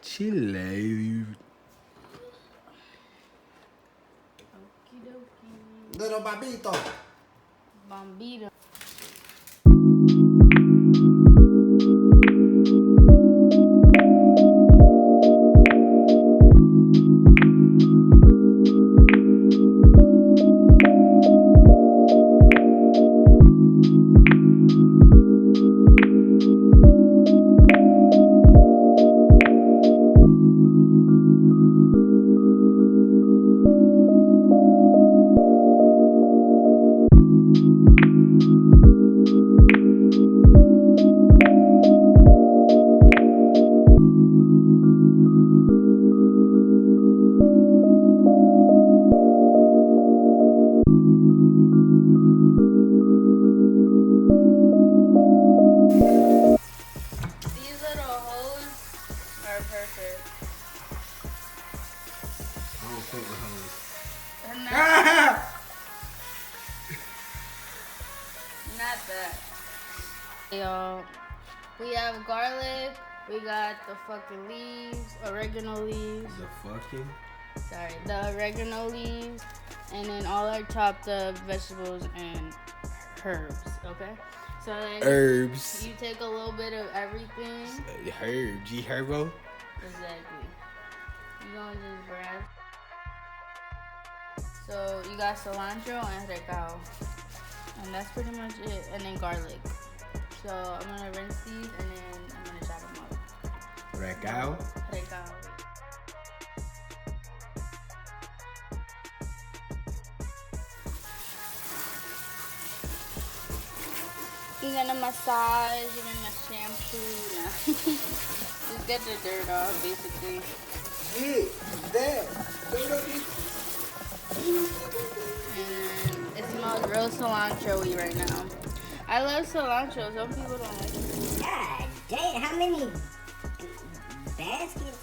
Chile. Little Babito. Bombito. Not that. Y'all, we have garlic, we got the fucking leaves, oregano leaves. The oregano leaves, and then all our chopped up vegetables and herbs, okay? So then Herbs. you take a little bit of everything. Herb. Herbo? Exactly. You gonna just grab. So you got cilantro and recao. And that's pretty much it. And then garlic. So I'm gonna rinse these and then I'm gonna chop them up. Recao? Recao. You're gonna massage, you're gonna shampoo. Nah. Just get the dirt off, basically. Yeah, that. And it smells real cilantro-y right now. I love cilantro. Some people don't like it. God damn, how many baskets?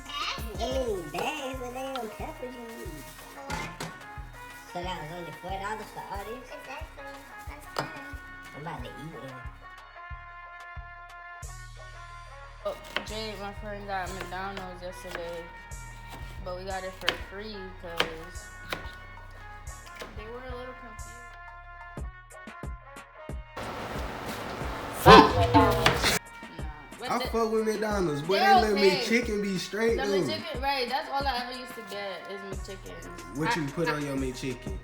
How many bags of damn peppers you need? So that was only $4 for all this? Exactly. That's good. I'm about to eat it. Oh, Jade, my friend got McDonald's yesterday, but we got it for free because they were a little confused. Fuck McDonald's. I fuck with McDonald's, but they they're let me okay. chicken be straight The though. McChicken, right? That's all I ever used to get is McChicken. What you put on your McChicken?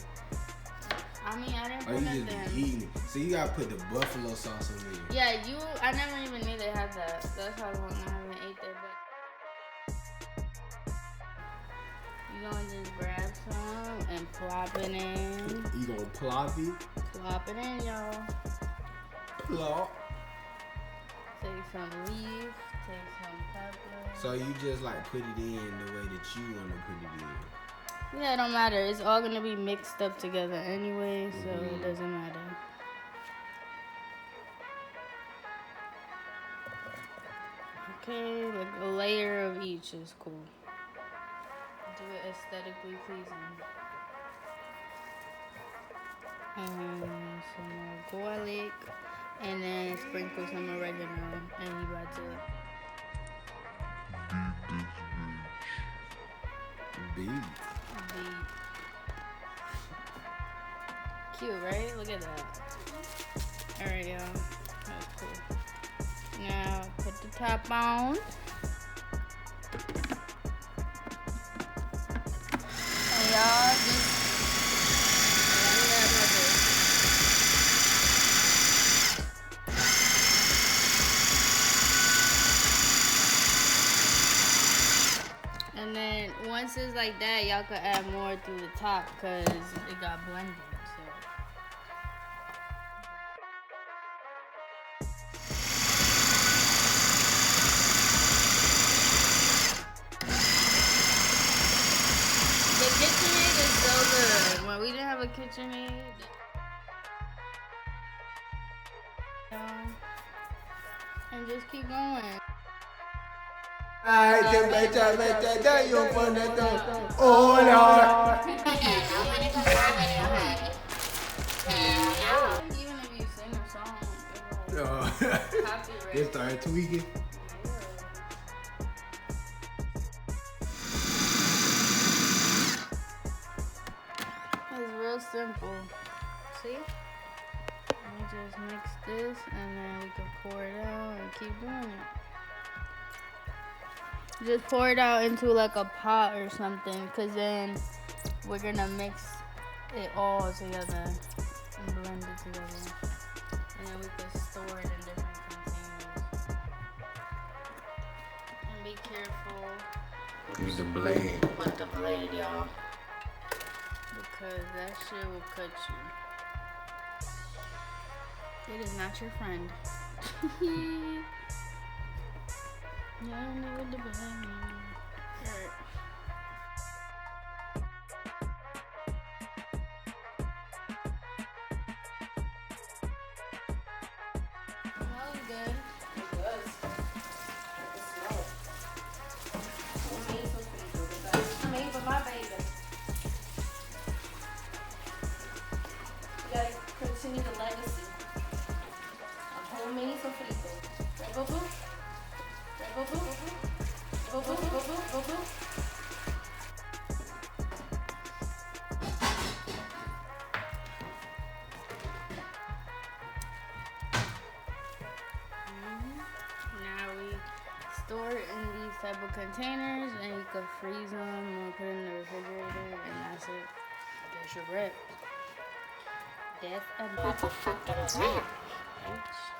I mean, I didn't Or put you just nothing. be eating it? So you gotta put the buffalo sauce on there. Yeah, I never even knew they had that. That's how long I haven't ate there. But you gonna just grab some and plop it in. You gonna plop it? Plop it in, y'all. Plop. Take some leaf, take some pepper. So you just like put it in the way that you wanna put it in. Yeah, it don't matter. It's all gonna be mixed up together anyway, so it doesn't matter. Okay, like a layer of each is cool. Do it aesthetically pleasing. And some more garlic, and then sprinkle some oregano, and you about to Beat. Cute, right? Look at that. Alright, y'all. That's cool. Now, put the top on. And y'all just let it rubber. And then once it's like that, y'all could add more through the top because it got blended. So. The KitchenAid is so good. When we didn't have a KitchenAid, and just keep going. Ay, que me da yo por esto. Oh, Lord. Even if you sing a song, They started tweaking. just mix this and then we can pour it out and keep doing it. Just pour it out into like a pot or something, because then we're gonna mix it all together and blend it together. And then we can store it in different containers. And be careful Use the blade. with the blade, y'all. Because that shit will cut you. It is not your friend. Yeah, I know what the blame. Alright. Smells good. It does. I can smell it. I made Sofrito because I made for my baby. You gotta continue the legacy of homemade Sofrito. Right, boo boo? Right, boo boo? Boo boo, boo boo, boo boo. Now we store it in these type of containers, and you can freeze them or put it in the refrigerator, and that's it. That's your rep. That's a motherfucking wrap, bitch.